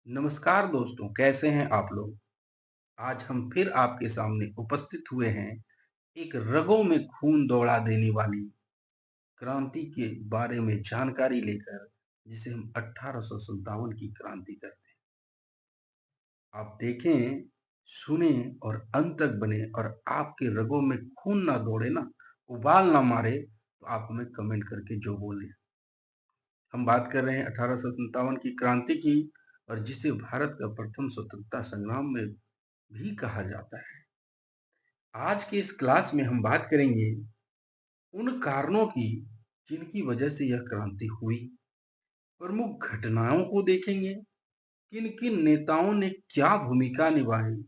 नमस्कार दोस्तों, कैसे हैं आप लोग? आज हम फिर आपके सामने उपस्थित हुए हैं एक रगों में खून दौड़ा देने वाली क्रांति के बारे में जानकारी लेकर, जिसे हम 1857 की क्रांति कहते हैं। आप देखें, सुने और अंत तक बने और आपके रगों में खून ना दौड़े ना, उबाल ना मारे, तो आप हमें कमेंट करके जो बोले। हम बात कर रहे हैं 1857 की क्रांति की, और जिसे भारत का प्रथम स्वतंत्रता संग्राम में भी कहा जाता है। आज के इस क्लास में हम बात करेंगे उन कारणों की जिनकी वजह से यह क्रांति हुई। प्रमुख घटनाओं को देखेंगे, किन किन नेताओं ने क्या भूमिका निभाई,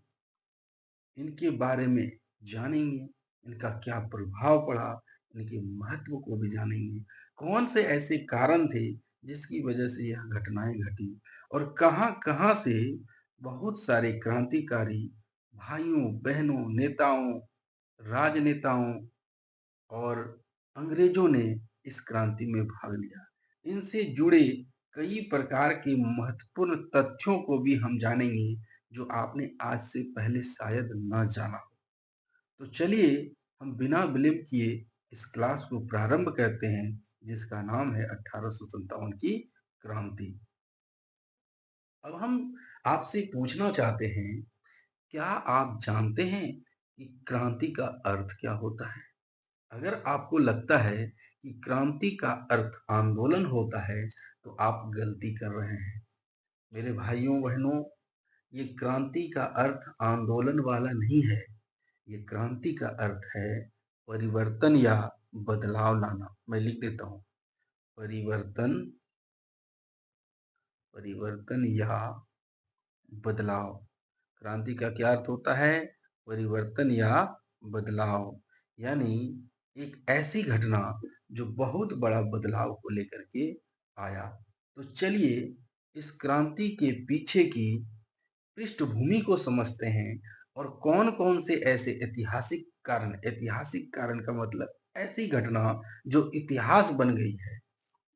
इनके बारे में जानेंगे, इनका क्या प्रभाव पड़ा, इनके महत्व को भी जानेंगे। कौन से ऐसे कारण थे जिसकी वजह से यह घटनाएं घटी, और कहां कहां से बहुत सारे क्रांतिकारी भाइयों बहनों नेताओं राजनेताओं और अंग्रेजों ने इस क्रांति में भाग लिया। इनसे जुड़े कई प्रकार के महत्वपूर्ण तथ्यों को भी हम जानेंगे, जो आपने आज से पहले शायद न जाना हो। तो चलिए, हम बिना विलंब किए इस क्लास को प्रारंभ करते हैं, जिसका नाम है 1857 की क्रांति। अब हम आपसे पूछना चाहते हैं, क्या आप जानते हैं कि क्रांति का अर्थ क्या होता है? अगर आपको लगता है कि क्रांति का अर्थ आंदोलन होता है, तो आप गलती कर रहे हैं। मेरे भाइयों बहनों, ये क्रांति का अर्थ आंदोलन वाला नहीं है। ये क्रांति का अर्थ है परिवर्तन या बदलाव लाना। मैं लिख देता हूँ, परिवर्तन, परिवर्तन या बदलाव। क्रांति का क्या अर्थ होता है? परिवर्तन या बदलाव। यानी एक ऐसी घटना जो बहुत बड़ा बदलाव को लेकर के आया। तो चलिए, इस क्रांति के पीछे की पृष्ठभूमि को समझते हैं, और कौन कौन से ऐसे ऐतिहासिक कारण का मतलब ऐसी घटना जो इतिहास बन गई है,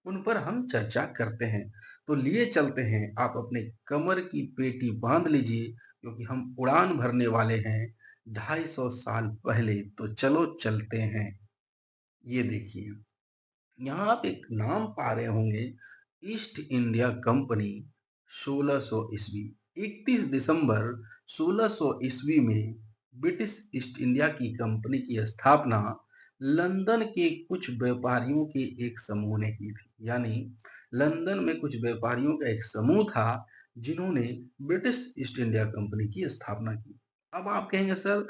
उन पर हम चर्चा करते हैं। तो लिए चलते हैं, आप अपने कमर की पेटी बांध लीजिए, क्योंकि हम उड़ान भरने वाले हैं 250 साल पहले। तो चलो चलते हैं। ये देखिए, यहाँ आप एक नाम पा रहे होंगे, ईस्ट इंडिया कंपनी। 1600 ईस्वी, 31 दिसंबर 1600 ईस्वी में ब्रिटिश ईस्ट इंडिया की कंपनी की स्थापना लंदन के कुछ व्यापारियों के एक समूह ने की थी। यानी लंदन में कुछ व्यापारियों का एक समूह था, जिन्होंने ब्रिटिश ईस्ट इंडिया कंपनी की स्थापना की। अब आप कहेंगे, सर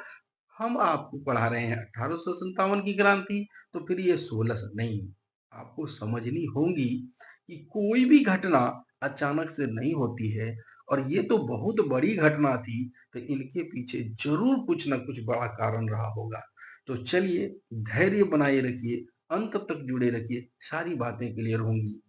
हम आपको पढ़ा रहे हैं 1857 की क्रांति, तो फिर ये 1600 नहीं। आपको समझनी होगी कि कोई भी घटना अचानक से नहीं होती है, और ये तो बहुत बड़ी घटना थी, तो इनके पीछे जरूर कुछ ना कुछ बड़ा कारण रहा होगा। तो चलिए, धैर्य बनाए रखिए, अंत तक जुड़े रखिए, सारी बातें क्लियर होंगी।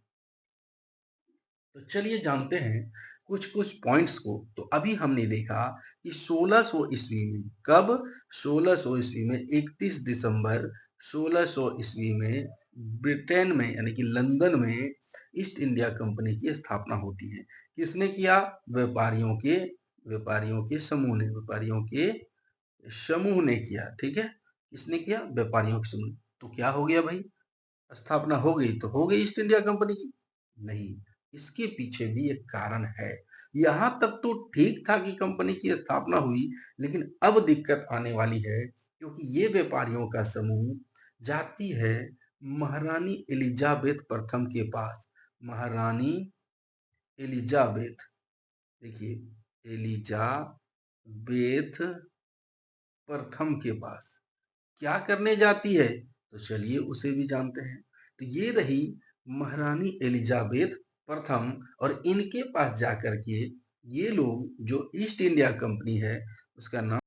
तो चलिए जानते हैं कुछ कुछ पॉइंट्स को। तो अभी हमने देखा कि 1600 ईस्वी में, कब? 1600 ईस्वी में, 31 दिसंबर 1600 ईस्वी में ब्रिटेन में यानी कि लंदन में ईस्ट इंडिया कंपनी की स्थापना होती है। किसने किया? व्यापारियों के समूह ने, व्यापारियों के समूह ने किया। ठीक है, किसने किया? व्यापारियों के समूह। तो क्या हो गया भाई? स्थापना हो गई तो हो गई ईस्ट इंडिया कंपनी की? नहीं, इसके पीछे भी एक कारण है। यहां तक तो ठीक था कि कंपनी की स्थापना हुई, लेकिन अब दिक्कत आने वाली है, क्योंकि ये व्यापारियों का समूह जाती है महारानी एलिजाबेथ प्रथम के पास। महारानी एलिजाबेथ, देखिए, एलिजाबेथ प्रथम के पास क्या करने जाती है? तो चलिए उसे भी जानते हैं। तो ये रही महारानी एलिजाबेथ प्रथम, और इनके पास जाकर के ये लोग, जो ईस्ट इंडिया कंपनी है, उसका नाम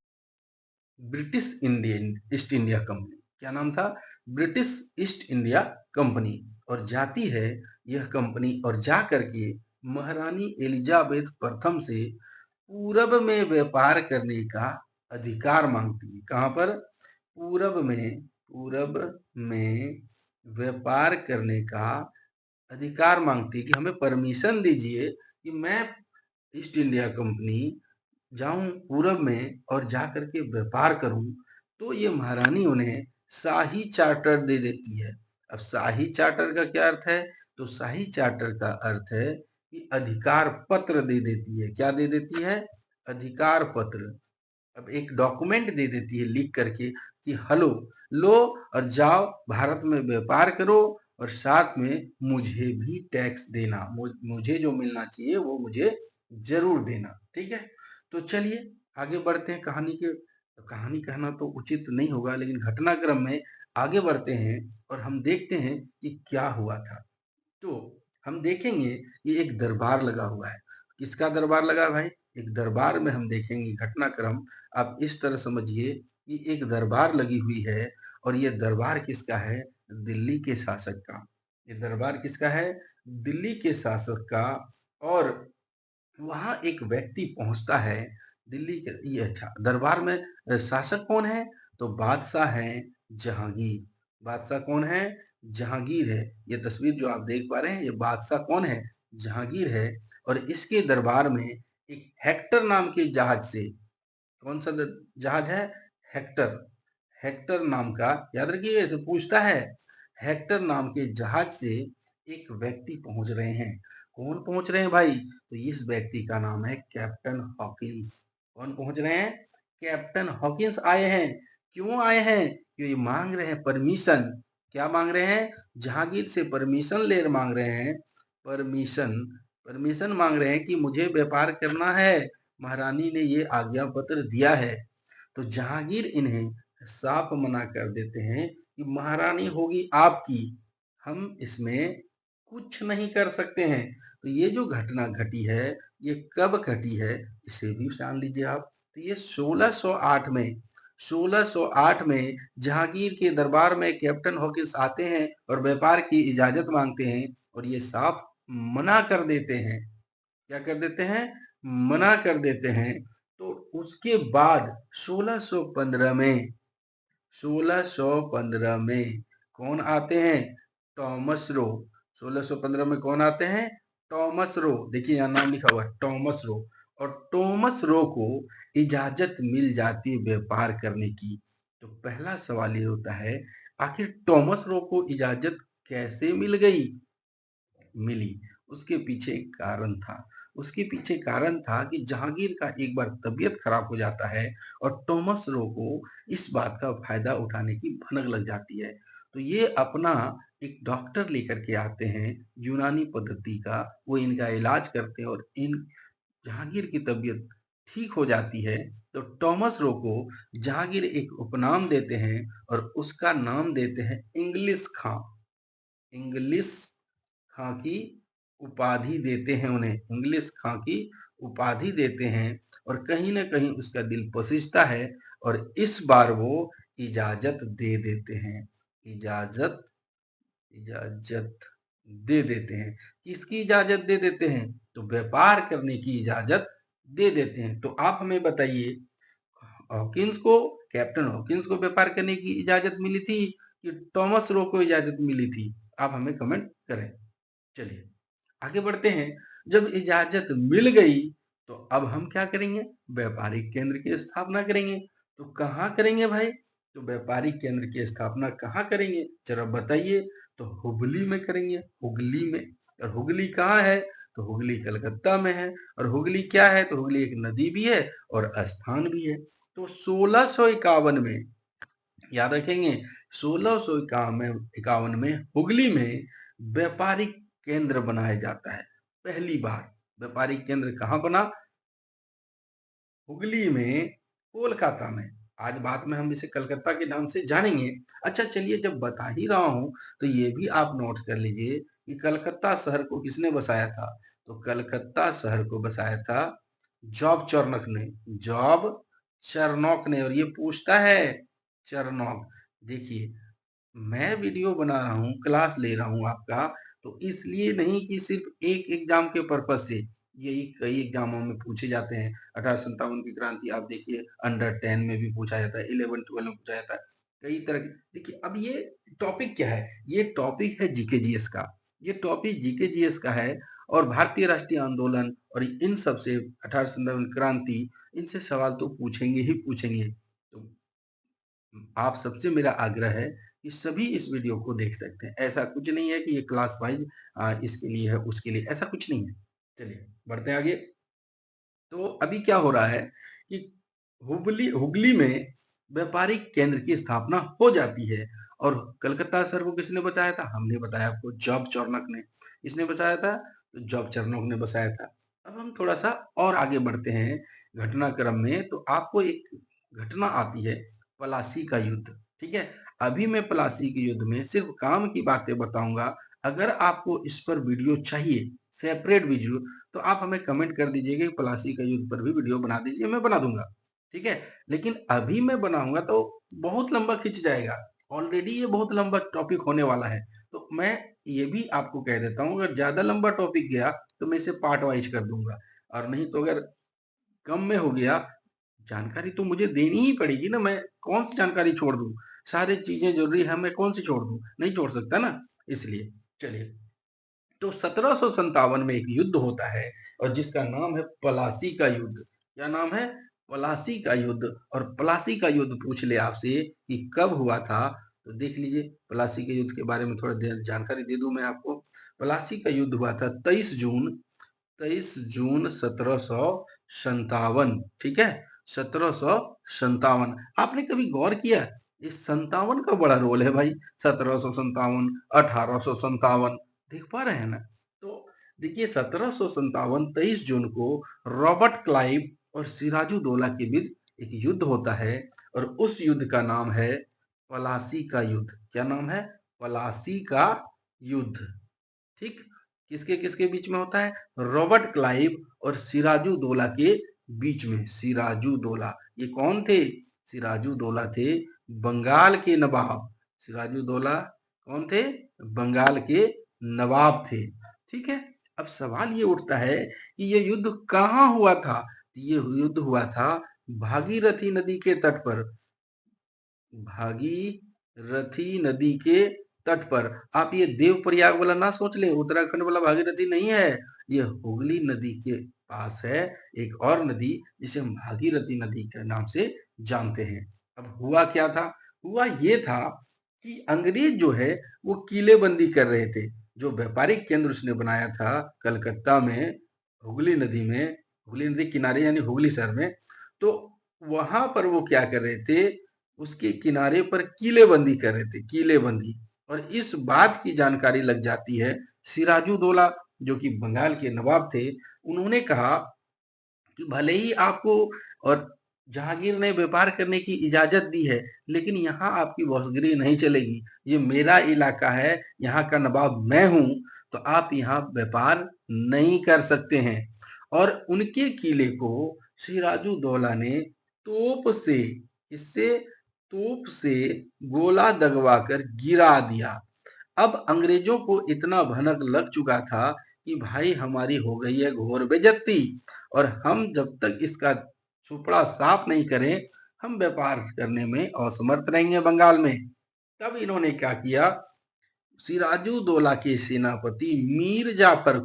British Indian east India company, क्या नाम था? British east India company. और जाती है यह कंपनी और जा करके महारानी एलिजाबेथ प्रथम से पूरब में व्यापार करने का अधिकार मांगती है। कहां पर? पूरब में व्यापार करने का अधिकार मांगती है, कि हमें परमिशन दीजिए कि मैं ईस्ट इंडिया कंपनी जाऊं पूरब में और जा करके व्यापार करूं, तो ये महारानी उन्हें शाही चार्टर दे देती है। अब शाही चार्टर का क्या अर्थ है? तो शाही चार्टर का अर्थ है कि अधिकार पत्र दे देती है। क्या दे देती है? अधिकार पत्र। अब एक डॉक्यूमेंट दे देती है लिख करके कि हेलो, लो और जाओ भारत में व्यापार करो और साथ में मुझे भी टैक्स देना, मुझे जो मिलना चाहिए वो मुझे जरूर देना। ठीक है, तो चलिए आगे बढ़ते हैं कहानी कहना तो उचित नहीं होगा, लेकिन घटनाक्रम में आगे बढ़ते हैं और हम देखते हैं कि क्या हुआ था। तो हम देखेंगे कि एक दरबार लगा हुआ है। किसका दरबार लगा है भाई? एक दरबार में हम देखेंगे घटनाक्रम। आप इस तरह समझिए कि एक दरबार लगी हुई है और ये दरबार किसका है? दिल्ली के शासक का। ये दरबार किसका है? दिल्ली के शासक का। और वहां एक व्यक्ति पहुंचता है दिल्ली के, ये अच्छा दरबार में शासक कौन है? तो बादशाह है जहांगीर। बादशाह कौन है? जहांगीर है। ये तस्वीर जो आप देख पा रहे हैं, ये बादशाह कौन है? जहांगीर है। और इसके दरबार में एक हेक्टर नाम के जहाज से, कौन सा जहाज है? हेक्टर। हेक्टर नाम का, याद रखिए इसे पूछता है। हेक्टर नाम के जहाज से एक व्यक्ति पहुंच रहे हैं। कौन पहुंच रहे हैं भाई? तो इस व्यक्ति का नाम है कैप्टन हॉकिंस। कौन पहुंच रहे हैं? कैप्टन हॉकिंस आए हैं। क्यों आए हैं? क्योंकि मांग रहे हैं परमिशन। क्या मांग रहे हैं? जहांगीर से परमिशन ले मांग रहे हैं। परमिशन, परमिशन मांग रहे हैं कि मुझे व्यापार करना है। महारानी ने ये आज्ञा पत्र दिया है। तो जहांगीर इन्हें साफ मना कर देते हैं कि महारानी होगी आपकी, हम इसमें कुछ नहीं कर सकते हैं। तो ये जो घटना घटी है, ये कब घटी है इसे भी जान लीजिए आप। तो ये 1608 में, 1608 में जहांगीर के दरबार में कैप्टन हॉकिंस आते हैं और व्यापार की इजाजत मांगते हैं और ये साफ मना कर देते हैं। क्या कर देते हैं? मना कर देते हैं। तो उसके बाद 1615 में, 1615 में कौन आते हैं? Thomas Roe. 1615 में कौन आते हैं? Thomas Roe. देखिए यहाँ नाम लिखा हुआ है टॉमस रो। और टॉमस रो को इजाजत मिल जाती है व्यापार करने की। तो पहला सवाल ये होता है, आखिर टॉमस रो को इजाजत कैसे मिल गई? मिली। उसके पीछे एक कारण था। उसके पीछे कारण था कि जहांगीर का एक बार तबीयत खराब हो जाता है और टॉमस रो को इस बात का फायदा उठाने की भनक लग जाती है। तो ये अपना एक डॉक्टर लेकर के आते हैं यूनानी पद्धति का, वो इनका इलाज करते हैं और इन जहांगीर की तबीयत ठीक हो जाती है। तो टॉमस रो को जहांगीर एक उपनाम देते हैं और उसका नाम देते हैं इंग्लिश खां। इंग्लिश खां की उपाधि देते हैं उन्हें, इंग्लिश खां की उपाधि देते हैं। और कहीं ना कहीं उसका दिल पसीजता है और इस बार वो इजाजत दे देते हैं। इजाजत, इजाजत दे देते हैं। किसकी इजाजत दे देते हैं? तो व्यापार करने की इजाजत दे देते हैं। तो आप हमें बताइए, हॉकिंस को, कैप्टन हॉकिंस को व्यापार करने की इजाजत मिली थी कि टॉमस रो को इजाजत मिली थी? आप हमें कमेंट करें। चलिए आगे बढ़ते हैं। जब इजाजत मिल गई तो अब हम क्या करेंगे? व्यापारिक केंद्र की स्थापना करेंगे। तो कहाँ करेंगे भाई? तो व्यापारिक केंद्र की स्थापना कहाँ करेंगे जरा बताइए। तो हुगली में करेंगे, हुगली में। और हुगली कहाँ है? तो हुगली कलकत्ता में है। और हुगली क्या है? तो हुगली एक नदी भी है और स्थान भी है। तो 1651 में, याद रखेंगे, 1651 में हुगली में व्यापारिक केंद्र बनाया जाता है पहली बार। व्यापारिक केंद्र कहाँ बना? हुगली में, कोलकाता में। आज बाद में हम इसे कलकत्ता के नाम से जानेंगे। अच्छा चलिए, जब बता ही रहा हूं तो ये भी आप नोट कर लीजिए कि कलकत्ता शहर को किसने बसाया था। तो कलकत्ता शहर को बसाया था जॉब चर्नक ने, जॉब चर्नोक ने। और ये पूछता है चर्नोक, देखिए मैं वीडियो बना रहा हूँ, क्लास ले रहा हूँ आपका, तो इसलिए नहीं कि सिर्फ एक एग्जाम के पर्पज से, यही कई एग्जामों में पूछे जाते हैं। 1857 की क्रांति आप देखिए, अंडर 10 में भी पूछा जाता है, 11 12 में पूछा जाता है, कई तरह के। देखिए अब ये टॉपिक क्या है? ये टॉपिक है जीके जीएस का। ये टॉपिक जीके जीएस का है। और भारतीय राष्ट्रीय आंदोलन और इन सब से 1857 क्रांति, इनसे सवाल तो पूछेंगे ही पूछेंगे। तो आप सबसे मेरा आग्रह है कि सभी इस वीडियो को देख सकते हैं। ऐसा कुछ नहीं है कि ये क्लास वाइज इसके लिए है, उसके लिए, ऐसा कुछ नहीं है। चलिए बढ़ते हैं आगे। तो अभी क्या हो रहा है कि हुबली हुगली में व्यापारिक केंद्र की स्थापना हो जाती है। और कलकत्ता शहर को किसने बचाया था? हमने बताया आपको, जॉब चार्नक ने। किसने बचाया था? तो जॉब चार्नक ने बचाया था। अब हम थोड़ा सा और आगे बढ़ते हैं घटनाक्रम में। तो आपको एक घटना आती है, प्लासी का युद्ध। ठीक है, अभी मैं प्लासी के युद्ध में सिर्फ काम की बातें बताऊंगा। अगर आपको इस पर वीडियो चाहिए, सेपरेट वीडियो, तो आप हमें कमेंट कर दीजिएगा कि प्लासी का युद्ध पर भी वीडियो बना दीजिए, मैं बना दूंगा। ठीक है, लेकिन अभी मैं बनाऊंगा तो बहुत लंबा खिंच जाएगा। ऑलरेडी ये बहुत लंबा टॉपिक होने वाला है। तो मैं ये भी आपको कह देता हूँ, अगर ज्यादा लंबा टॉपिक गया तो मैं इसे पार्ट वाइज कर दूंगा, और नहीं तो अगर कम में हो गया, जानकारी तो मुझे देनी ही पड़ेगी ना। मैं कौन सी जानकारी छोड़ दूं? सारी चीजें जरूरी है, मैं कौन सी छोड़ दूं? नहीं छोड़ सकता ना, इसलिए। चलिए, तो 1757 में एक युद्ध होता है और जिसका नाम है प्लासी का युद्ध। क्या नाम है? प्लासी का युद्ध। और प्लासी का युद्ध पूछ ले आपसे कि कब हुआ था, तो देख लीजिए। प्लासी के युद्ध के बारे में थोड़ा जानकारी दे दूं मैं आपको। प्लासी का युद्ध हुआ था 23 जून 1757। ठीक है, 1757। आपने कभी गौर किया, इस 57 का बड़ा रोल है भाई। 1757, 1857, देख पा रहे हैं ना? तो देखिए, 1757 23 जून को रॉबर्ट क्लाइव और सिराजुद्दौला के बीच एक युद्ध होता है, और उस युद्ध का नाम है प्लासी का युद्ध। क्या नाम है? प्लासी का युद्ध। ठीक, किसके किसके बीच में होता है? रॉबर्ट क्लाइव और सिराजुद्दौला के बीच में। सिराजुद्दौला, ये कौन थे? सिराजुद्दौला थे बंगाल के नवाब। सिराजुद्दौला कौन थे? बंगाल के नवाब थे। ठीक है, अब सवाल ये उठता है कि ये युद्ध कहाँ हुआ था? ये युद्ध हुआ था भागीरथी नदी के तट पर। भागीरथी नदी के तट पर। आप ये देवप्रयाग वाला ना सोच ले, उत्तराखंड वाला भागीरथी नहीं है। ये हुगली नदी के पास है एक और नदी, जिसे हम भागीरथी नदी के नाम से जानते हैं। अब हुआ क्या था? हुआ ये था कि अंग्रेज जो है वो किलेबंदी कर रहे थे। जो व्यापारिक केंद्र उसने बनाया था कलकत्ता में, हुगली नदी में, हुगली नदी किनारे यानी हुगली शहर में, तो वहां पर वो क्या कर रहे थे? उसके किनारे पर किलेबंदी कर रहे थे, किलेबंदी। और इस बात की जानकारी लग जाती है सिराजुद्दौला, जो कि बंगाल के नवाब थे। उन्होंने कहा कि भले ही आपको और जहांगीर ने व्यापार करने की इजाजत दी है, लेकिन यहाँ आपकी बॉसगिरी नहीं चलेगी। ये मेरा इलाका है, यहाँ का नवाब मैं हूं, तो आप यहाँ व्यापार नहीं कर सकते हैं। और उनके किले को सिराजुद्दौला ने तोप से, इससे तोप से गोला दगवा कर गिरा दिया। अब अंग्रेजों को इतना भनक लग चुका था कि भाई हमारी हो गई है घोर बेइज्जती, और हम जब तक इसका सुपड़ा साफ नहीं करें, हम व्यापार करने में असमर्थ रहेंगे बंगाल में। तब इन्होंने क्या किया? सिराजुद्दौला के सेनापति मीर जाफर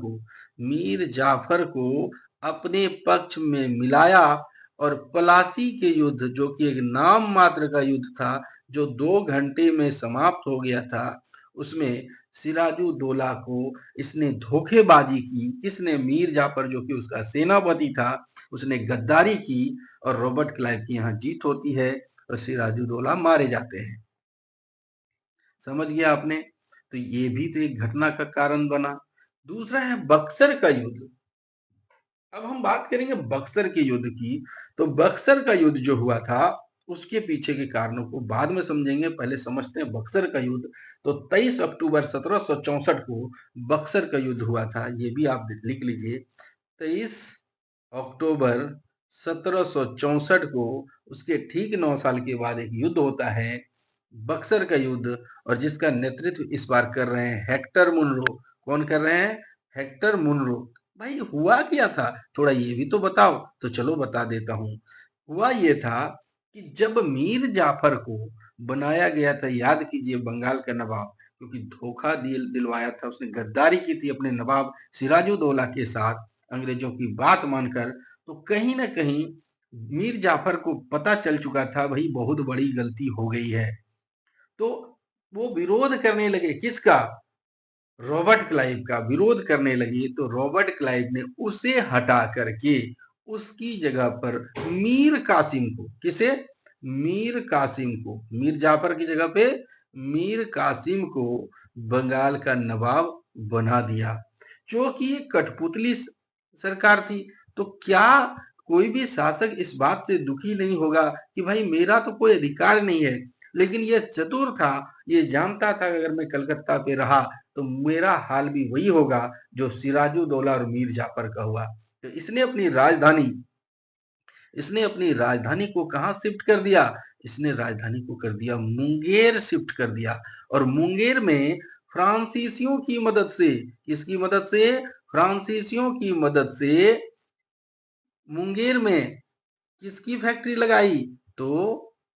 को अपने पक्ष में मिलाया, और प्लासी के युद्ध, जो कि एक नाम मात्र का युद्ध था, जो 2 घंटे में समाप्त हो गया था, उसमें सिराजुद्दौला को इसने धोखेबाजी की। किसने? मीर जाफर, जो कि उसका सेनापति था, उसने गद्दारी की, और रॉबर्ट क्लाइव की यहाँ जीत होती है और सिराजुद्दौला मारे जाते हैं। समझ गया आपने? तो ये भी तो एक घटना का कारण बना। दूसरा है बक्सर का युद्ध। अब हम बात करेंगे बक्सर के युद्ध की। तो बक्सर का युद्ध जो हुआ था, उसके पीछे के कारणों को बाद में समझेंगे, पहले समझते हैं बक्सर का युद्ध। तो 23 अक्टूबर 1764 को बक्सर का युद्ध हुआ था, ये भी आप लिख लीजिए। 23 अक्टूबर 1764 को, उसके ठीक 9 साल के बाद एक युद्ध होता है, बक्सर का युद्ध, और जिसका नेतृत्व इस बार कर रहे हैं हेक्टर मुनरो। कौन कर रहे हैं? Hector Munro. भाई हुआ क्या था, थोड़ा ये भी तो बताओ। तो चलो बता देता हूँ। हुआ ये था कि जब मीर जाफर को बनाया गया था, याद कीजिए, बंगाल का नवाब, क्योंकि धोखा दिलवाया था, उसने गद्दारी की थी अपने नवाब सिराजुद्दौला के साथ अंग्रेजों की बात मानकर। तो कहीं ना कहीं मीर जाफर को पता चल चुका था भाई बहुत बड़ी गलती हो गई है। तो वो विरोध करने लगे, किसका? रॉबर्ट क्लाइव का विरोध करने लगी। तो रॉबर्ट क्लाइव ने उसे हटा करके उसकी जगह पर मीर कासिम को, किसे? मीर कासिम को, मीर जाफर की जगह पे मीर कासिम को बंगाल का नवाब बना दिया, जो कि एक कठपुतली सरकार थी। तो क्या कोई भी शासक इस बात से दुखी नहीं होगा कि भाई मेरा तो कोई अधिकार नहीं है? लेकिन यह चतुर था, ये जानता था कि अगर मैं कलकत्ता पे रहा तो मेरा हाल भी वही होगा जो सिराजुद्दौला और मीर जाफर का हुआ। तो इसने अपनी राजधानी को कहां शिफ्ट कर दिया? इसने राजधानी को कर दिया मुंगेर शिफ्ट कर दिया। और मुंगेर में फ्रांसीसियों की मदद से, किसकी मदद से? फ्रांसीसियों की मदद से मुंगेर में किसकी फैक्ट्री लगाई? तो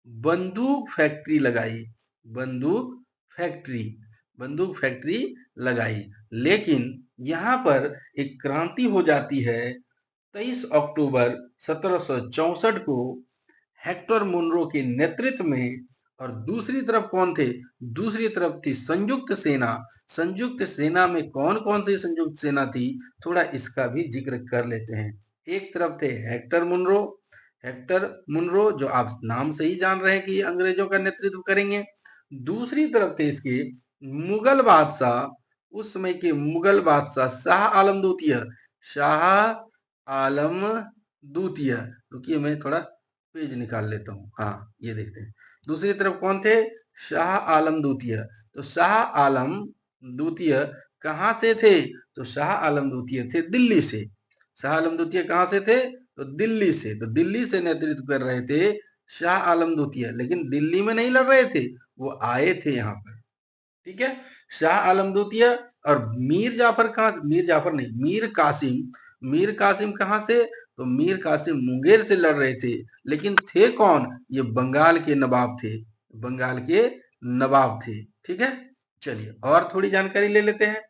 बंदूक फैक्ट्री लगाई, बंदूक फैक्ट्री, बंदूक फैक्ट्री लगाई। लेकिन यहां पर एक क्रांति हो जाती है 23 अक्टूबर 1764 को हेक्टर मुनरो के नेतृत्व में। और दूसरी तरफ कौन थे? दूसरी तरफ थी संयुक्त सेना। संयुक्त सेना में कौन कौन सी संयुक्त सेना थी, थोड़ा इसका भी जिक्र कर लेते हैं। एक तरफ थे हेक्टर मुनरो, हेक्टर मुनरो जो आप नाम से ही जान रहे हैं कि ये अंग्रेजों का नेतृत्व करेंगे। दूसरी तरफ थे इसके मुगल बादशाह, उस समय के मुगल बादशाह शाह आलम द्वितीय, शाह आलम द्वितीय। रुकिए मैं थोड़ा पेज निकाल लेता हूँ। हाँ ये देखते हैं, दूसरी तरफ कौन थे? शाह आलम द्वितीय। तो शाह आलम द्वितीय कहाँ से थे? तो शाह आलम द्वितीय थे दिल्ली से। शाह आलम द्वितीय कहाँ से थे? तो दिल्ली से। तो दिल्ली से नेतृत्व कर रहे थे शाह आलम द्वितीय, लेकिन दिल्ली में नहीं लड़ रहे थे, वो आए थे यहाँ पर। ठीक है, शाह आलम द्वितीय। और मीर जाफर कहाँ? मीर जाफर नहीं, मीर कासिम। मीर कासिम कहाँ से? तो मीर कासिम मुंगेर से लड़ रहे थे, लेकिन थे कौन? ये बंगाल के नवाब थे, बंगाल के नवाब थे। ठीक है, चलिए और थोड़ी जानकारी ले लेते हैं।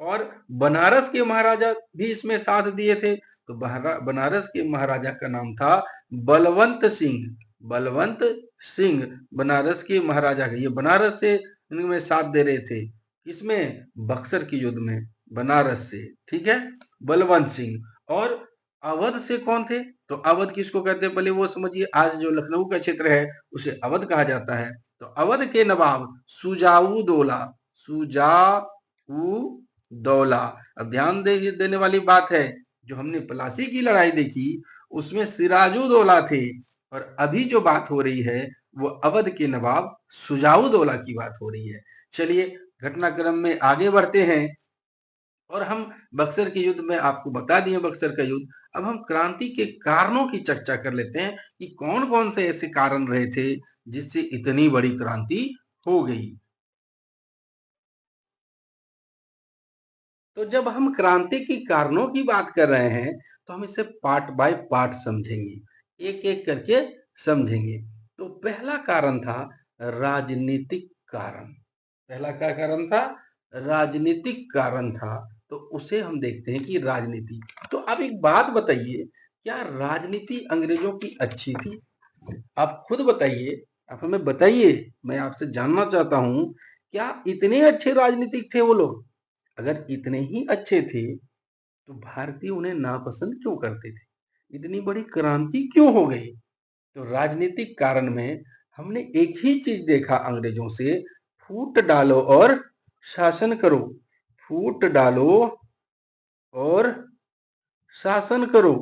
और बनारस के महाराजा भी इसमें साथ दिए थे। तो बनारस के महाराजा का नाम था बलवंत सिंह, बलवंत सिंह बनारस के महाराजा का। ये बनारस से इनमें साथ दे रहे थे, किसमें? बक्सर के युद्ध में, बनारस से। ठीक है, बलवंत सिंह। और अवध से कौन थे? तो अवध किसको कहते हैं पहले वो समझिए। आज जो लखनऊ का क्षेत्र है उसे अवध कहा जाता है। तो अवध के नवाब सुजाऊ दौला, सुजाऊ दौला। अब ध्यान देने वाली बात है, जो हमने प्लासी की लड़ाई देखी उसमें सिराजुद्दौला थे, और अभी जो बात हो रही है वो अवध के नवाब सुजाउद्दौला की बात हो रही है। चलिए घटनाक्रम में आगे बढ़ते हैं। और हम बक्सर के युद्ध में आपको बता दिए बक्सर का युद्ध। अब हम क्रांति के कारणों की चर्चा कर लेते हैं कि कौन कौन से ऐसे कारण रहे थे जिससे इतनी बड़ी क्रांति हो गई। तो जब हम क्रांति के कारणों की बात कर रहे हैं तो हम इसे पार्ट बाय पार्ट समझेंगे, एक एक करके समझेंगे। तो पहला कारण था राजनीतिक कारण। पहला क्या कारण था? राजनीतिक कारण था। तो उसे हम देखते हैं कि राजनीति। तो आप एक बात बताइए, क्या राजनीति अंग्रेजों की अच्छी थी? आप खुद बताइए, आप हमें बताइए, मैं आपसे जानना चाहता हूं, क्या इतने अच्छे राजनीतिक थे वो लोग? अगर इतने ही अच्छे थे तो भारतीय उन्हें नापसंद क्यों करते थे? इतनी बड़ी क्रांति क्यों हो गई? तो राजनीतिक कारण में हमने एक ही चीज देखा अंग्रेजों से, फूट डालो और शासन करो, फूट डालो और शासन करो।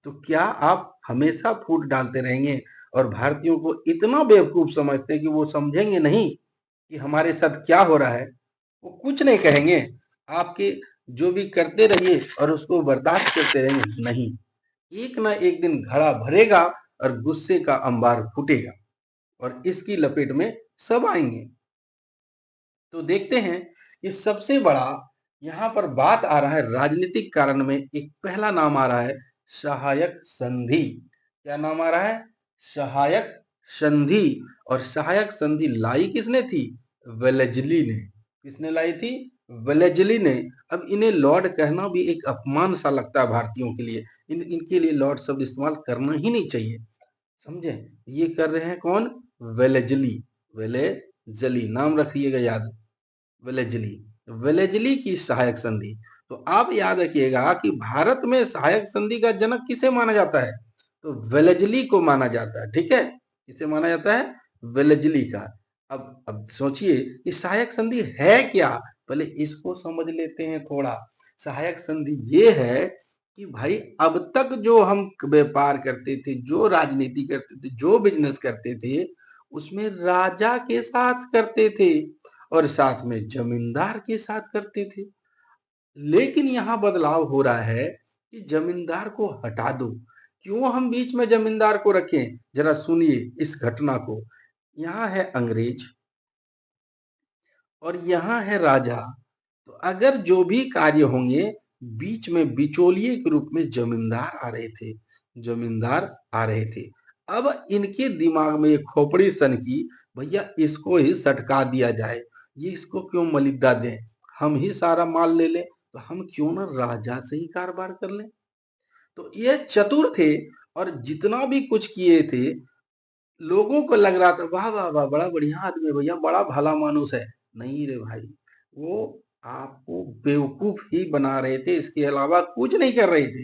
तो क्या आप हमेशा फूट डालते रहेंगे और भारतीयों को इतना बेवकूफ समझते कि वो समझेंगे नहीं कि हमारे साथ क्या हो रहा है? वो कुछ नहीं कहेंगे, आपके जो भी करते रहिए और उसको बर्दाश्त करते रहेंगे। नहीं, एक ना एक दिन घड़ा भरेगा और गुस्से का अंबार फूटेगा और इसकी लपेट में सब आएंगे। तो देखते हैं कि सबसे बड़ा यहाँ पर बात आ रहा है राजनीतिक कारण में। एक पहला नाम आ रहा है सहायक संधि। क्या नाम आ रहा है? सहायक संधि। और सहायक संधि लाई किसने थी? वेलेस्ली ने। किसने लाई थी? वेलेजली ने। अब इन्हें लॉर्ड कहना भी एक अपमान सा लगता है भारतीयों के लिए। इनके लिए लॉर्ड शब्द इस्तेमाल करना ही नहीं चाहिए, समझे? ये कर रहे हैं कौन? वेलेजली। वेलेजली नाम रखिएगा याद, वेलेजली। वेलेजली की सहायक संधि। तो आप याद रखिएगा कि भारत में सहायक संधि का जनक किसे माना जाता है? तो वेलेजली को माना जाता है, ठीक है? किसे माना जाता है? वेलेजली का। अब सोचिए कि सहायक संधि है क्या? पहले इसको समझ लेते हैं थोड़ा। सहायक संधि ये है कि भाई अब तक जो हम व्यापार करते थे, जो राजनीति करते थे, जो बिजनेस करते थे, उसमें राजा के साथ करते थे और साथ में जमींदार के साथ करते थे। लेकिन यहाँ बदलाव हो रहा है कि जमींदार को हटा दो। क्यों हम बीच में जमींदार को रखें? जरा सुनिए इस घटना को। यहाँ है अंग्रेज और यहाँ है राजा। तो अगर जो भी कार्य होंगे, बीच में बिचौलिए के रूप में जमींदार आ रहे थे, जमींदार आ रहे थे। अब इनके दिमाग में ये खोपड़ी सन की, भैया इसको ही सटका दिया जाए, ये इसको क्यों मलिद्दा दें, हम ही सारा माल ले लें, तो हम क्यों ना राजा से ही कारोबार कर लें। तो ये चतुर थे और जितना भी कुछ किए थे, लोगों को लग रहा था वाह वाह वाह बड़ा बढ़िया आदमी है भैया, बड़ा भला मानुस है। नहीं रे भाई, वो आपको बेवकूफ ही बना रहे थे, इसके अलावा कुछ नहीं कर रहे थे।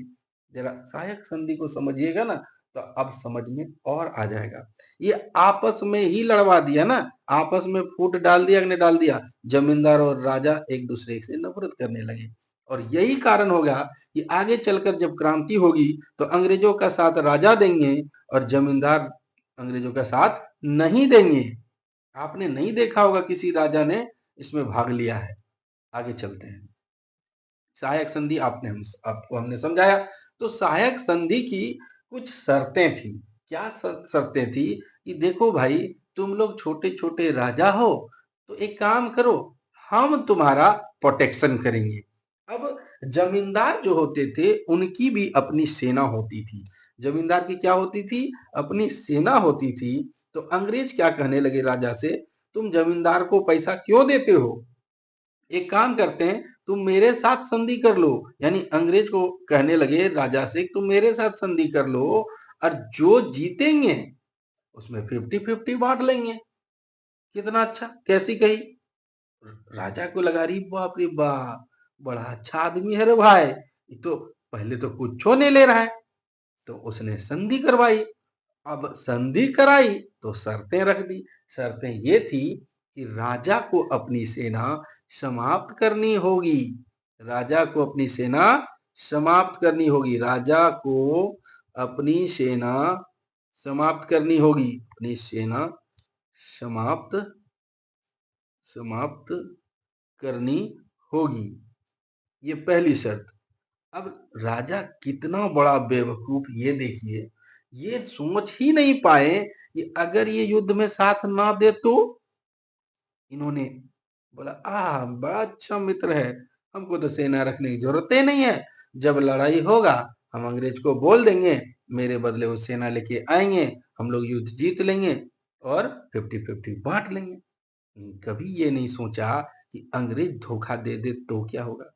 जरा सहायक संधि को समझिएगा ना, तो अब समझ में और आ जाएगा। ये आपस में ही लड़वा दिया ना, आपस में फूट डाल दिया कि नहीं डाल दिया, जमींदार और राजा एक दूसरे से नफरत करने लगे। और यही कारण होगा कि आगे चलकर जब क्रांति होगी तो अंग्रेजों का साथ राजा देंगे और जमींदार अंग्रेजों का साथ नहीं देंगे। आपने नहीं देखा होगा किसी राजा ने इसमें भाग लिया है। आगे चलते हैं। सहायक संधि आपको हमने समझाया। तो सहायक संधि की कुछ शर्तें थी। क्या शर्तें थी? कि देखो भाई, तुम लोग छोटे छोटे राजा हो, तो एक काम करो, हम तुम्हारा प्रोटेक्शन करेंगे। अब जमींदार जो होते थे उनकी भी अपनी सेना होती थी। जमींदार की क्या होती थी? अपनी सेना होती थी। तो अंग्रेज क्या कहने लगे राजा से, तुम जमींदार को पैसा क्यों देते हो? एक काम करते हैं, तुम मेरे साथ संधि कर लो। यानी अंग्रेज को कहने लगे राजा से, तुम मेरे साथ संधि कर लो और जो जीतेंगे उसमें 50-50 बांट लेंगे। कितना अच्छा, कैसी कही? राजा को लगा रही बाप रे बाप, बड़ा अच्छा आदमी है रे भाई, ये तो पहले तो कुछ नहीं ले रहा है। तो उसने संधि करवाई। अब संधि कराई तो शर्तें रख दी। शर्तें ये थी कि राजा को अपनी सेना समाप्त करनी होगी। राजा को अपनी सेना समाप्त करनी होगी। राजा को अपनी सेना समाप्त करनी होगी। अपनी सेना समाप्त समाप्त करनी होगी। ये पहली शर्त। अब राजा कितना बड़ा बेवकूफ, ये देखिए, ये सोच ही नहीं पाए कि अगर ये युद्ध में साथ ना दे तो। इन्होंने बोला बड़ा अच्छा मित्र है, हमको तो सेना रखने की जरूरत ही नहीं है। जब लड़ाई होगा हम अंग्रेज को बोल देंगे, मेरे बदले वो सेना लेके आएंगे, हम लोग युद्ध जीत लेंगे और 50-50 बांट लेंगे। कभी ये नहीं सोचा कि अंग्रेज धोखा दे दे तो क्या होगा,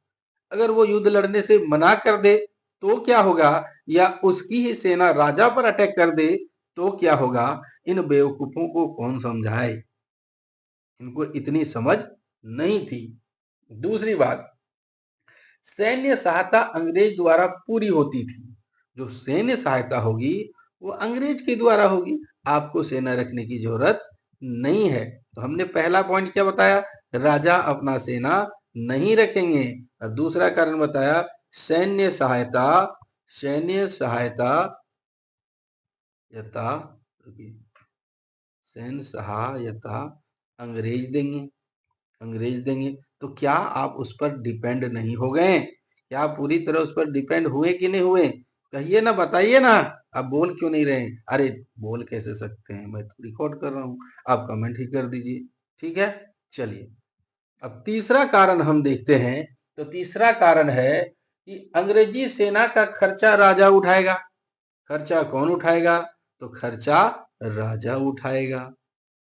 अगर वो युद्ध लड़ने से मना कर दे तो क्या होगा, या उसकी ही सेना राजा पर अटैक कर दे तो क्या होगा। इन बेवकूफों को कौन समझाए, इनको इतनी समझ नहीं थी। दूसरी बात, सैन्य सहायता अंग्रेज द्वारा पूरी होती थी। जो सैन्य सहायता होगी वो अंग्रेज के द्वारा होगी, आपको सेना रखने की जरूरत नहीं है। तो हमने पहला पॉइंट क्या बताया, राजा अपना सेना नहीं रखेंगे। और दूसरा कारण बताया, सैन्य सहायता, सैन्य सहायता यथा सैन्य सहायता अंग्रेज देंगे, अंग्रेज देंगे। तो क्या आप उस पर डिपेंड नहीं हो गए? क्या पूरी तरह उस पर डिपेंड हुए कि नहीं हुए? कहिए ना, बताइए ना। आप बोल क्यों नहीं रहे? अरे बोल कैसे सकते हैं, मैं तो रिकॉर्ड कर रहा हूं, आप कमेंट ही कर दीजिए। ठीक है, चलिए अब तीसरा कारण हम देखते हैं। तो तीसरा कारण है कि अंग्रेजी सेना का खर्चा राजा उठाएगा। खर्चा कौन उठाएगा? तो खर्चा राजा उठाएगा,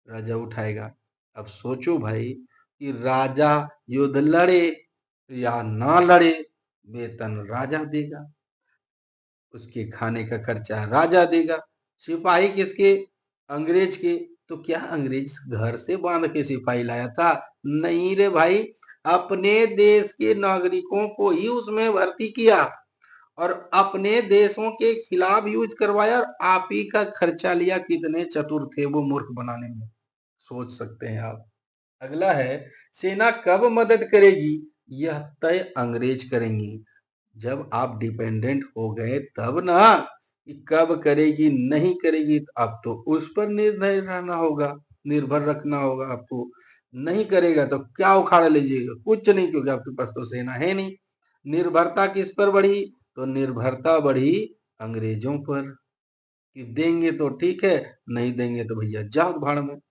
राजा उठाएगा। अब सोचो भाई, कि राजा युद्ध लड़े या ना लड़े, वेतन राजा देगा, उसके खाने का खर्चा राजा देगा। सिपाही किसके? अंग्रेज के। तो क्या अंग्रेज घर से बांध के सिपाही लाया था? नहीं रे भाई, अपने देश के नागरिकों को ही उसमें भर्ती किया और अपने देशों के खिलाफ यूज करवाया, आप ही का खर्चा लिया। कितने चतुर थे वो मूर्ख बनाने में, सोच सकते हैं आप। अगला है, सेना कब मदद करेगी? यह तय अंग्रेज करेंगे। जब आप डिपेंडेंट हो गए तब ना, कि कब करेगी नहीं करेगी, तो अब तो उस पर निर्भर रहना होगा, निर्भर रखना होगा आपको। नहीं करेगा तो क्या उखाड़ लीजिएगा? कुछ नहीं, क्योंकि आपके पास तो सेना है नहीं। निर्भरता किस पर बढ़ी? तो निर्भरता बढ़ी अंग्रेजों पर, कि देंगे तो ठीक है, नहीं देंगे तो भैया जाओ भाड़ में।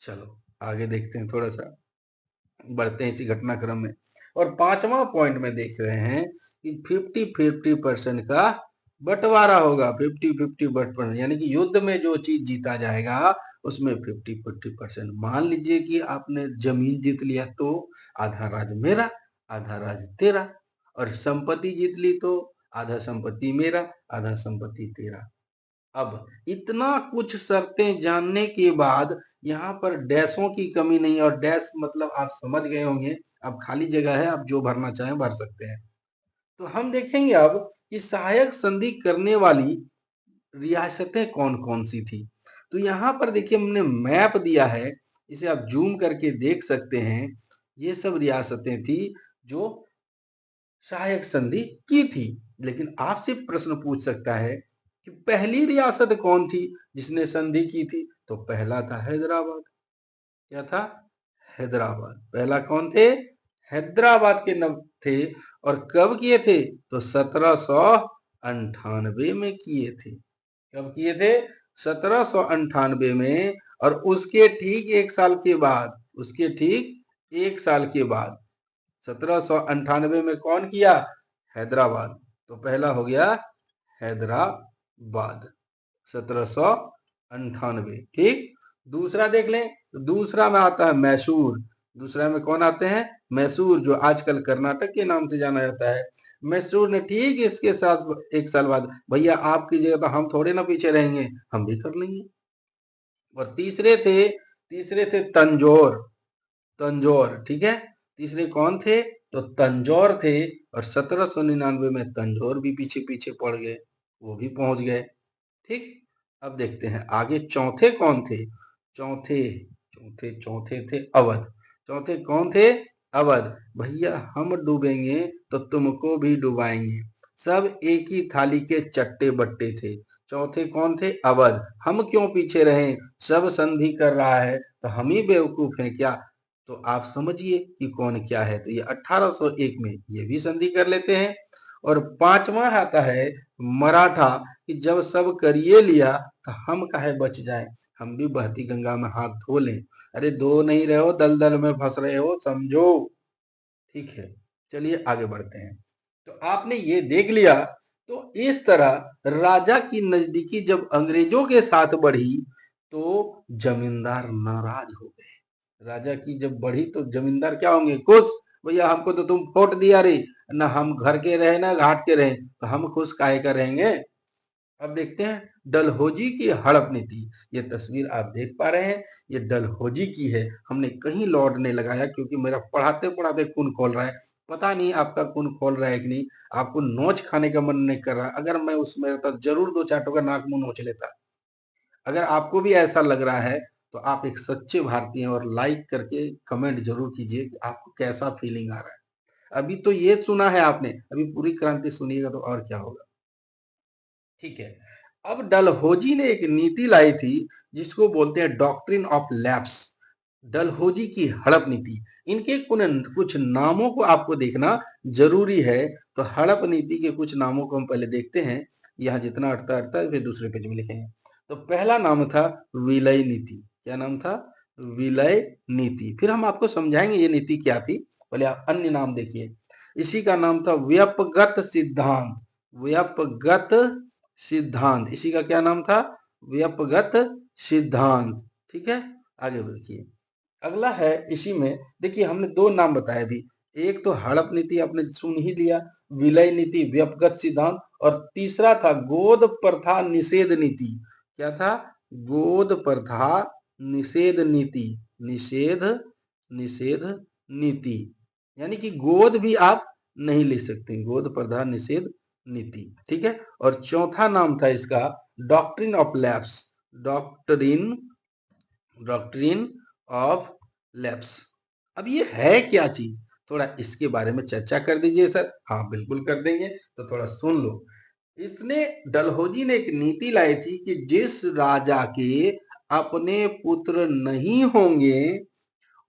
चलो आगे देखते हैं, थोड़ा सा बढ़ते हैं इसी घटनाक्रम में। और पांचवा पॉइंट में देख रहे हैं कि 50-50% का बंटवारा होगा। 50-50 यानी कि युद्ध में जो चीज जीता जाएगा उसमें 50-50%। मान लीजिए कि आपने जमीन जीत लिया तो आधा राज मेरा, आधा राज तेरा, और संपत्ति जीत ली तो आधा संपत्ति मेरा, आधा संपत्ति तेरा। अब इतना कुछ शर्तें जानने के बाद यहाँ पर डैशों की कमी नहीं है, और डैश मतलब आप समझ गए होंगे। अब खाली जगह है, आप जो भरना चाहें भर सकते हैं। तो हम देखेंगे अब कि सहायक संधि करने वाली रियासतें कौन कौन सी थी। तो यहाँ पर देखिए हमने मैप दिया है, इसे आप जूम करके देख सकते हैं। ये सब रियासतें थी जो सहायक संधि की थी। लेकिन आपसे प्रश्न पूछ सकता है कि पहली रियासत कौन थी जिसने संधि की थी? तो पहला था हैदराबाद। क्या था? हैदराबाद। पहला कौन थे? हैदराबाद के नाम थे। और कब किए थे? तो 1798 में किए थे। कब किए थे? 1798 में। और उसके ठीक एक साल के बाद, उसके ठीक एक साल के बाद 1798 में कौन किया? हैदराबाद। तो पहला हो गया हैदराबाद, 1798। ठीक। दूसरा देख लें, तो दूसरा में आता है मैसूर। दूसरा में कौन आते हैं? मैसूर, जो आजकल कर्नाटक के नाम से जाना जाता है। मैसूर ने ठीक इसके साथ एक साल बाद, भैया आपकी जगह तो हम थोड़े ना पीछे रहेंगे, हम भी कर लेंगे। और तीसरे थे तंजौर। तंजौर, ठीक है। तीसरे कौन थे? तो तंजौर थे। और 1799 में तंजौर भी पीछे पीछे पड़ गए, वो भी पहुंच गए। ठीक। अब देखते हैं आगे चौथे कौन थे। चौथे चौथे चौथे थे अवध। चौथे कौन थे? अवध। भैया हम डूबेंगे तो तुमको भी डुबाएंगे, सब एक ही थाली के चट्टे बट्टे थे। चौथे कौन थे? अवध। हम क्यों पीछे रहें, सब संधि कर रहा है तो हम ही बेवकूफ हैं क्या? तो आप समझिए कि कौन क्या है। तो ये 1801 में ये भी संधि कर लेते हैं। और पांचवा आता है मराठा, कि जब सब करिए लिया तो हम काहे बच जाए, हम भी बहती गंगा में हाथ धो लें। अरे धो नहीं रहे हो, दलदल में फंस रहे हो, समझो। ठीक है, चलिए आगे बढ़ते हैं। तो आपने ये देख लिया। तो इस तरह राजा की नजदीकी जब अंग्रेजों के साथ बढ़ी तो जमींदार नाराज हो गए। राजा की जब बढ़ी तो जमींदार क्या होंगे? खुश। भैया हमको तो तुम वोट दिया रे, ना हम घर के रहे ना घाट के रहे, तो हम खुश काहे का रहेंगे। अब देखते हैं डलहौजी की हड़प नीति। ये तस्वीर आप देख पा रहे हैं, ये डलहौजी की है। हमने कहीं लॉर्ड ने लगाया क्योंकि मेरा पढ़ाते पढ़ाते खून खोल रहा है। पता नहीं आपका खून खोल रहा है कि नहीं, आपको नोच खाने का मन नहीं कर रहा। अगर मैं उसमें रहता जरूर दो चाटों का नाक मुंह नोच लेता। अगर आपको भी ऐसा लग रहा है तो आप एक सच्चे भारतीय हैं, और लाइक करके कमेंट जरूर कीजिए कि आपको कैसा फीलिंग आ रहा है। अभी तो ये सुना है आपने, अभी पूरी क्रांति सुनिएगा तो और क्या होगा। ठीक है। अब डलहौजी ने एक नीति लाई थी जिसको बोलते हैं डॉक्ट्रिन ऑफ लैप्स, डलहौजी की हड़प नीति। इनके कुछ नामों को आपको देखना जरूरी है। तो हड़प नीति के कुछ नामों को हम पहले देखते हैं। यहाँ जितना अटता अटता है फिर दूसरे पेज में लिखेंगे। तो पहला नाम था विलय नीति। क्या नाम था? विलय नीति। फिर हम आपको समझाएंगे ये नीति क्या थी। पहले आप अन्य नाम देखिए। इसी का नाम था व्यपगत सिद्धांत। व्यपगत सिद्धांत, इसी का क्या नाम था? व्यपगत सिद्धांत। ठीक है, आगे देखिए। अगला है इसी में, देखिए हमने दो नाम बताए अभी, एक तो हड़प नीति आपने सुन ही लिया, विलय नीति, व्यक्तिगत सिद्धांत, और तीसरा था गोद प्रथा निषेध नीति। क्या था? गोद प्रथा निषेध नीति, निषेध निषेध नीति, यानी कि गोद भी आप नहीं ले सकते, गोद प्रथा निषेध नीति। ठीक है। और चौथा नाम था इसका doctrine of lapse, doctrine doctrine of lapse. अब ये है क्या चीज, थोड़ा इसके बारे में चर्चा कर दीजिए सर। हाँ बिल्कुल कर देंगे, तो थोड़ा सुन लो। इसने डलहौजी ने एक नीति लाई थी कि जिस राजा के अपने पुत्र नहीं होंगे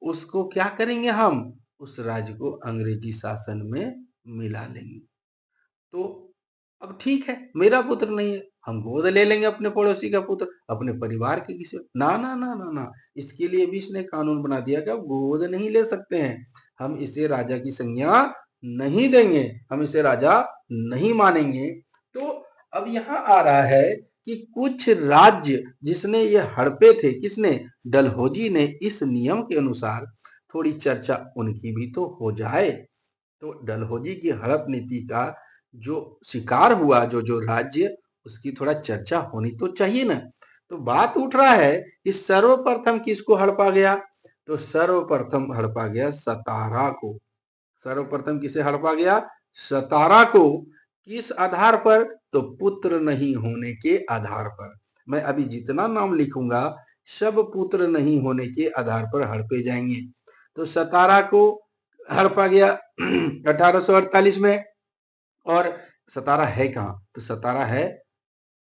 उसको क्या करेंगे, हम उस राज्य को अंग्रेजी शासन में मिला लेंगे। तो अब ठीक है, मेरा पुत्र नहीं है, हम गोद ले लेंगे अपने पड़ोसी का पुत्र, अपने परिवार के किसी, ना ना ना ना ना, इसके लिए भी इसने कानून बना दिया कि अब गोद नहीं ले सकते हैं, हम इसे राजा की संज्ञा नहीं देंगे, हम इसे राजा नहीं मानेंगे। तो अब यहाँ आ रहा है कि कुछ राज्य जिसने ये हड़पे थे, किसने? डलहौजी ने, इस नियम के अनुसार थोड़ी चर्चा उनकी भी तो हो जाए। तो डलहौजी की हड़प नीति का जो शिकार हुआ जो जो राज्य, उसकी थोड़ा चर्चा होनी तो चाहिए ना। तो बात उठ रहा है कि सर्वप्रथम किसको हड़पा गया? तो सर्वप्रथम हड़पा गया सतारा को। सर्वप्रथम किसे हड़पा गया? सतारा को। किस आधार पर? तो पुत्र नहीं होने के आधार पर। मैं अभी जितना नाम लिखूंगा सब पुत्र नहीं होने के आधार पर हड़पे जाएंगे। तो सतारा को हड़पा गया 1848 में। और सतारा है कहाँ? तो सतारा है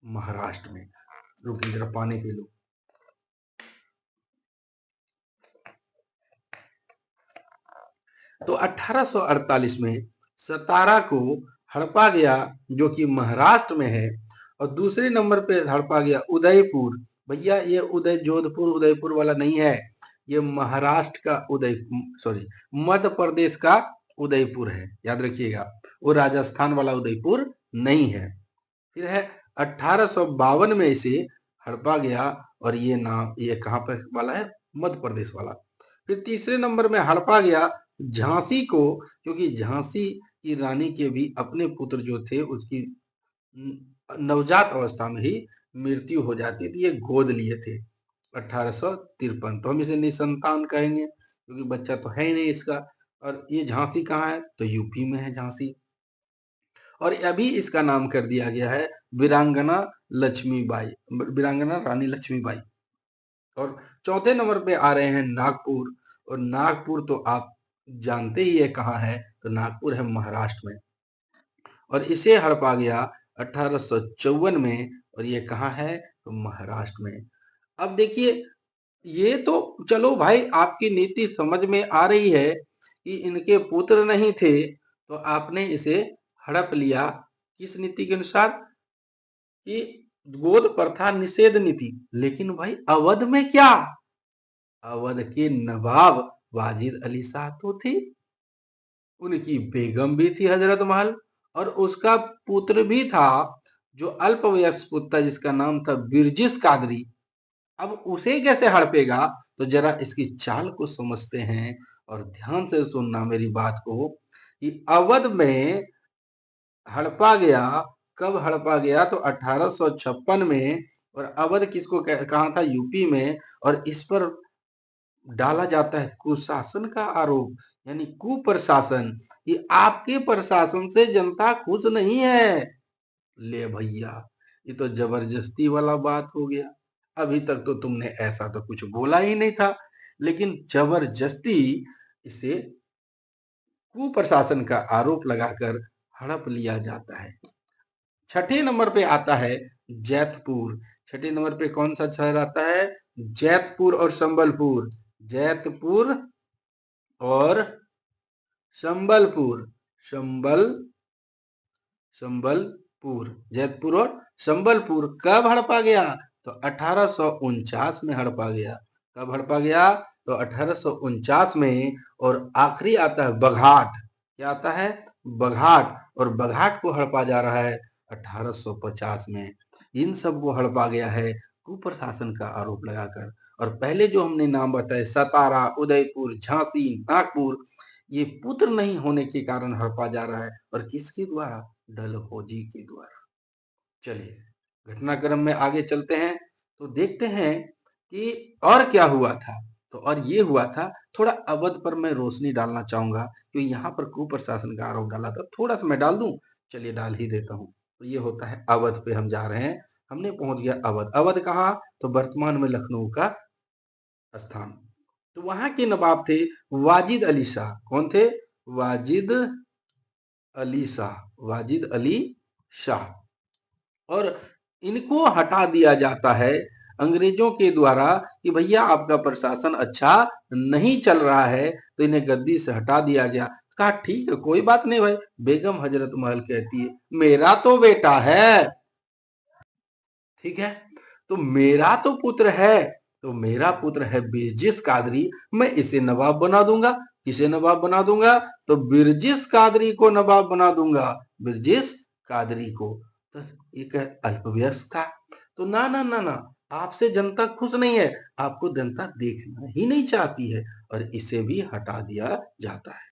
महाराष्ट्र में। रुकिए जरा पानी पी लो। तो 1848 में सतारा को हड़पा गया, जो कि महाराष्ट्र में है। और दूसरे नंबर पे हड़पा गया उदयपुर। भैया ये जोधपुर उदयपुर वाला नहीं है, ये महाराष्ट्र का मध्य प्रदेश का उदयपुर है, याद रखिएगा, वो राजस्थान वाला उदयपुर नहीं है। फिर है 1852 में इसे हड़पा गया, और ये नाम ये कहाँ पर वाला है? मध्य प्रदेश वाला। फिर तीसरे नंबर में हड़पा गया झांसी को, क्योंकि झांसी की रानी के भी अपने पुत्र जो थे उसकी नवजात अवस्था में ही मृत्यु हो जाती थी, ये गोद लिए थे 1853। तो हम इसे निसंतान कहेंगे क्योंकि बच्चा तो है ही नहीं इसका। और ये झांसी कहाँ है? तो यूपी में है झांसी। और अभी इसका नाम कर दिया गया है वीरांगना लक्ष्मीबाई, वीरांगना रानी लक्ष्मीबाई। और चौथे नंबर पे आ रहे हैं नागपुर। और नागपुर तो आप जानते ही है कहाँ है, तो नागपुर है महाराष्ट्र में। और इसे हड़पा गया 1854 में, और ये कहाँ है? तो महाराष्ट्र में। अब देखिए, ये तो चलो भाई आपकी नीति समझ में आ रही है कि इनके पुत्र नहीं थे, तो आपने इसे हड़प लिया किस नीति के अनुसार? कि गोद प्रथा निषेध नीति। लेकिन भाई अवध में क्या? अवध के नवाब वाजिद अली शाह तो थे, उनकी बेगम भी थी हजरत महल, और उसका पुत्र भी था जो अल्पवयस्क पुत्र था जिसका नाम था बिरजिस कादरी। अब उसे कैसे हड़पेगा? तो जरा इसकी चाल को समझते हैं और ध्यान से सुनना मेरी बात को, कि अवध में हड़पा गया। कब हड़पा गया? तो 1856 में। और अवध किसको कहा था? यूपी में। और इस पर डाला जाता है कुशासन का आरोप, यानी कुप्रशासन, कि आपके प्रशासन से जनता खुश नहीं है। ले भैया, ये तो जबरदस्ती वाला बात हो गया। अभी तक तो तुमने ऐसा तो कुछ बोला ही नहीं था, लेकिन जबरदस्ती इसे कुप्रशासन का आरोप लगाकर हड़प लिया जाता है। छठे नंबर पे आता है जैतपुर। छठे नंबर पे कौन सा शहर आता है? जैतपुर और संबलपुर। जैतपुर और संबलपुर। संबलपुर, जैतपुर और संबलपुर कब हड़पा गया? तो 1849 में हड़पा गया। कब हड़पा गया? तो 1849 में। और आखिरी आता है बघाट। क्या आता है? बघाट। और बघाट को हड़पा जा रहा है 1850 में। इन सब को हड़पा गया है कुप्रशासन का आरोप लगाकर। और पहले जो हमने नाम बताए सतारा, उदयपुर, झांसी, नागपुर, ये पुत्र नहीं होने के कारण हड़पा जा रहा है। और किसके द्वारा? डलहौजी के द्वारा। चलिए घटनाक्रम में आगे चलते हैं तो देखते हैं कि और क्या हुआ था। तो और ये हुआ था, थोड़ा अवध पर मैं रोशनी डालना चाहूंगा क्योंकि यहाँ पर कुप्रशासन का आरोप डाला था। थोड़ा सा मैं डाल दूं, चलिए डाल ही देता हूँ। तो ये होता है अवध पे हम जा रहे हैं। हमने पहुंच गया अवध। अवध कहाँ? तो वर्तमान में लखनऊ का स्थान। तो वहां के नवाब थे वाजिद अली शाह। कौन थे? वाजिद अली शाह। वाजिद अली शाह। और इनको हटा दिया जाता है अंग्रेजों के द्वारा कि भैया आपका प्रशासन अच्छा नहीं चल रहा है, तो इन्हें गद्दी से हटा दिया गया। कहा ठीक है कोई बात नहीं भाई। बेगम हजरत महल कहती है मेरा तो बेटा है, ठीक है, तो मेरा तो पुत्र है, तो मेरा पुत्र है बिरजिस कादरी, मैं इसे नवाब बना दूंगा। किसे नवाब बना दूंगा? तो बिरजिस कादरी को नवाब बना दूंगा। बिरजिस कादरी को। तो एक अल्पवयस्क था। तो ना ना ना ना, आपसे जनता खुश नहीं है, आपको जनता देखना ही नहीं चाहती है, और इसे भी हटा दिया जाता है।